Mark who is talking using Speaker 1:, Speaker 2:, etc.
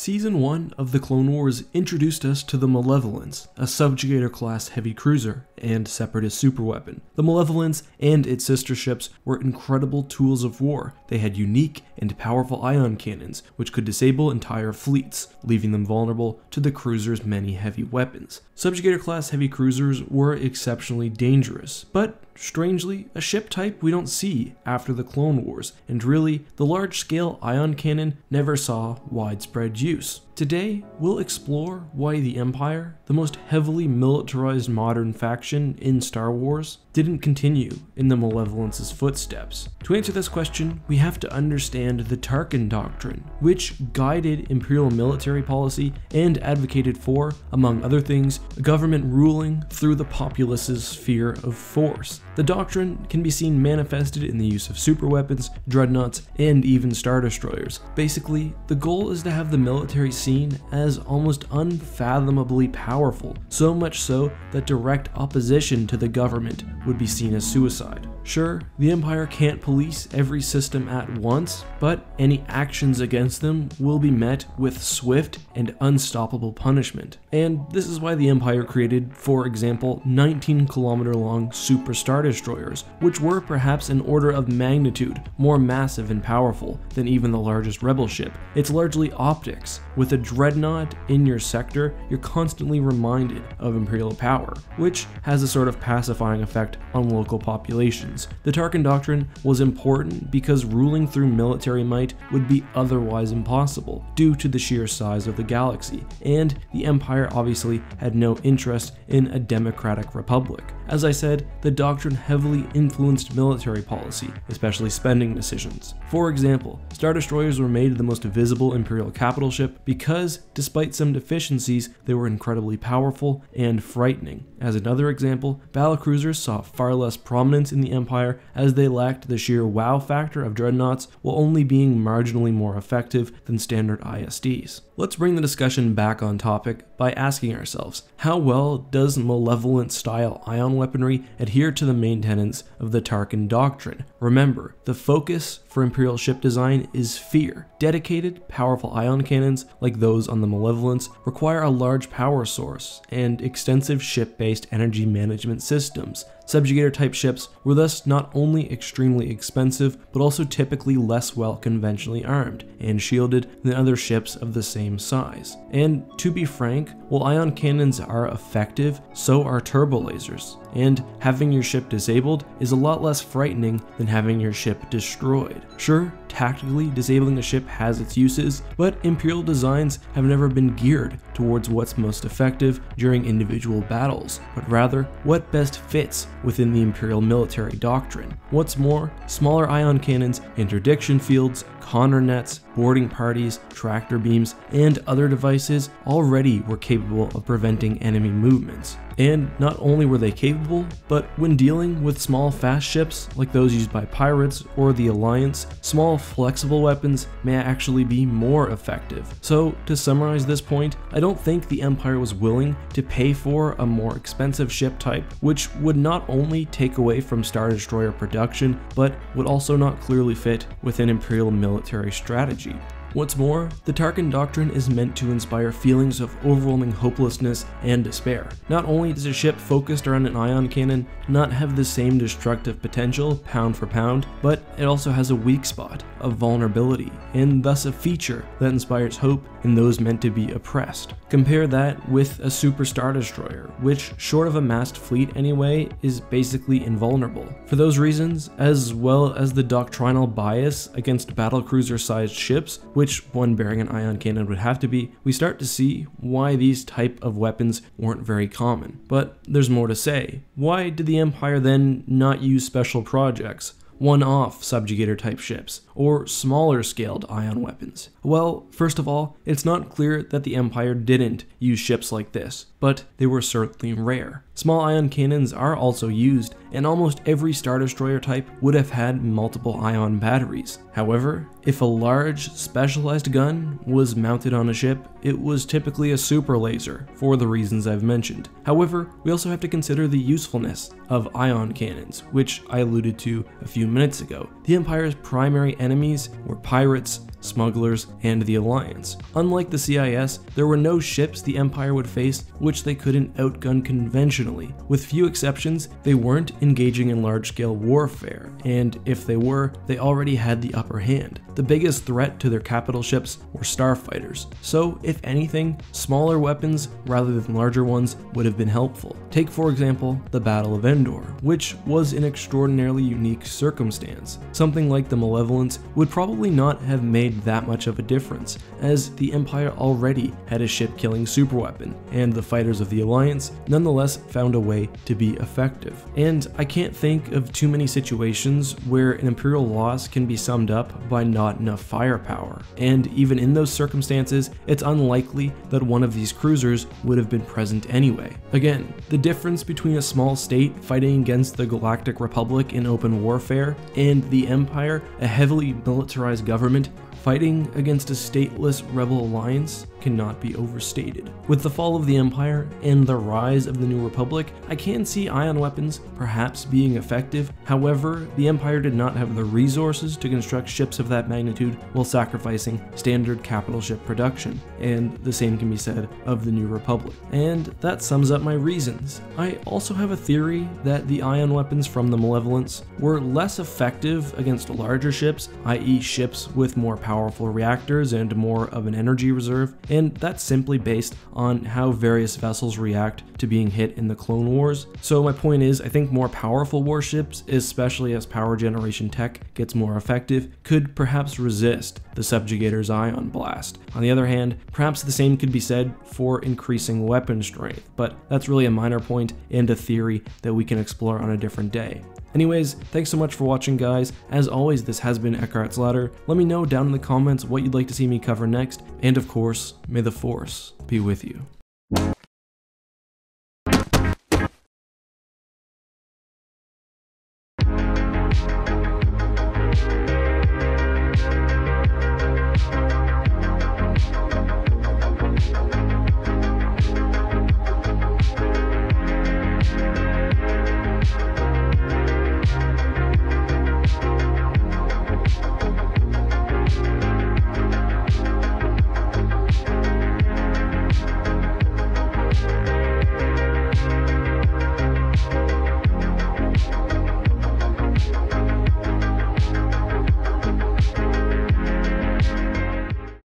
Speaker 1: Season 1 of the Clone Wars introduced us to the Malevolence, a Subjugator Class Heavy Cruiser and Separatist Superweapon. The Malevolence and its sister ships were incredible tools of war. They had unique and powerful ion cannons, which could disable entire fleets, leaving them vulnerable to the cruiser's many heavy weapons. Subjugator Class Heavy Cruisers were exceptionally dangerous, but strangely, a ship type we don't see after the Clone Wars, and really, the large-scale ion cannon never saw widespread use. Today, we'll explore why the Empire, the most heavily militarized modern faction in Star Wars, didn't continue in the Malevolence's footsteps. To answer this question, we have to understand the Tarkin Doctrine, which guided Imperial military policy and advocated for, among other things, a government ruling through the populace's sphere of force. The doctrine can be seen manifested in the use of superweapons, dreadnoughts, and even Star Destroyers. Basically, the goal is to have the military seen as almost unfathomably powerful, so much so that direct opposition to the government would be seen as suicide. Sure, the Empire can't police every system at once, but any actions against them will be met with swift and unstoppable punishment. And this is why the Empire created, for example, 19-kilometer-long Super Star Destroyers, which were perhaps an order of magnitude more massive and powerful than even the largest rebel ship. It's largely optics. With a dreadnought in your sector, you're constantly reminded of Imperial power, which has a sort of pacifying effect on local populations. The Tarkin Doctrine was important because ruling through military might would be otherwise impossible due to the sheer size of the galaxy, and the Empire obviously had no interest in a democratic republic. As I said, the doctrine heavily influenced military policy, especially spending decisions. For example, Star Destroyers were made the most visible Imperial capital ship because, despite some deficiencies, they were incredibly powerful and frightening. As another example, battlecruisers saw far less prominence in the Empire as they lacked the sheer wow factor of dreadnoughts while only being marginally more effective than standard ISDs. Let's bring the discussion back on topic by asking ourselves, how well does Malevolent-style ion weaponry adhere to the main tenets of the Tarkin Doctrine? Remember, the focus for Imperial ship design is fear. Dedicated, powerful ion cannons, like those on the Malevolence, require a large power source and extensive ship-based energy management systems. Subjugator-type ships were thus not only extremely expensive, but also typically less well conventionally armed and shielded than other ships of the same size. And to be frank, while ion cannons are effective, so are turbo lasers, and having your ship disabled is a lot less frightening than having your ship destroyed. Sure, tactically disabling a ship has its uses, but Imperial designs have never been geared towards what's most effective during individual battles, but rather what best fits within the Imperial military doctrine. What's more, smaller ion cannons, interdiction fields, Connor nets, boarding parties, tractor beams, and other devices already were capable of preventing enemy movements. And not only were they capable, but when dealing with small fast ships like those used by pirates or the Alliance, small flexible weapons may actually be more effective. So to summarize this point, I don't think the Empire was willing to pay for a more expensive ship type, which would not only take away from Star Destroyer production, but would also not clearly fit within Imperial military strategy. What's more, the Tarkin Doctrine is meant to inspire feelings of overwhelming hopelessness and despair. Not only does a ship focused around an ion cannon not have the same destructive potential pound for pound, but it also has a weak spot of vulnerability, and thus a feature that inspires hope in those meant to be oppressed. Compare that with a Super Star Destroyer, which, short of a massed fleet anyway, is basically invulnerable. For those reasons, as well as the doctrinal bias against battlecruiser-sized ships, which one bearing an ion cannon would have to be, we start to see why these type of weapons weren't very common. But there's more to say. Why did the Empire then not use special projects, one-off subjugator type ships, or smaller scaled ion weapons? Well, first of all, it's not clear that the Empire didn't use ships like this, but they were certainly rare. Small ion cannons are also used, and almost every Star Destroyer type would have had multiple ion batteries. However, if a large, specialized gun was mounted on a ship, it was typically a super laser, for the reasons I've mentioned. However, we also have to consider the usefulness of ion cannons, which I alluded to a few minutes ago. The Empire's primary enemies were pirates, smugglers, and the Alliance. Unlike the CIS, there were no ships the Empire would face which they couldn't outgun conventionally. With few exceptions, they weren't engaging in large-scale warfare, and if they were, they already had the upper hand. The biggest threat to their capital ships were starfighters, so if anything, smaller weapons rather than larger ones would have been helpful. Take for example the Battle of Endor, which was an extraordinarily unique circumstance. Something like the Malevolence would probably not have made that much of a difference, as the Empire already had a ship-killing superweapon, and the fighters of the Alliance nonetheless found a way to be effective. And I can't think of too many situations where an Imperial loss can be summed up by not enough firepower, and even in those circumstances, it's unlikely that one of these cruisers would have been present anyway. Again, the difference between a small state fighting against the Galactic Republic in open warfare and the Empire, a heavily militarized government, fighting against a stateless rebel alliance cannot be overstated. With the fall of the Empire and the rise of the New Republic, I can see ion weapons perhaps being effective. However, the Empire did not have the resources to construct ships of that magnitude while sacrificing standard capital ship production, and the same can be said of the New Republic. And that sums up my reasons. I also have a theory that the ion weapons from the Malevolence were less effective against larger ships, i.e. ships with more powerful reactors and more of an energy reserve, and that's simply based on how various vessels react to being hit in the Clone Wars. So my point is, I think more powerful warships, especially as power generation tech gets more effective, could perhaps resist the Subjugator's ion blast. On the other hand, perhaps the same could be said for increasing weapon strength, but that's really a minor point and a theory that we can explore on a different day. Anyways, thanks so much for watching, guys. As always, this has been EckhartsLadder. Let me know down in the comments what you'd like to see me cover next, and of course, may the Force be with you.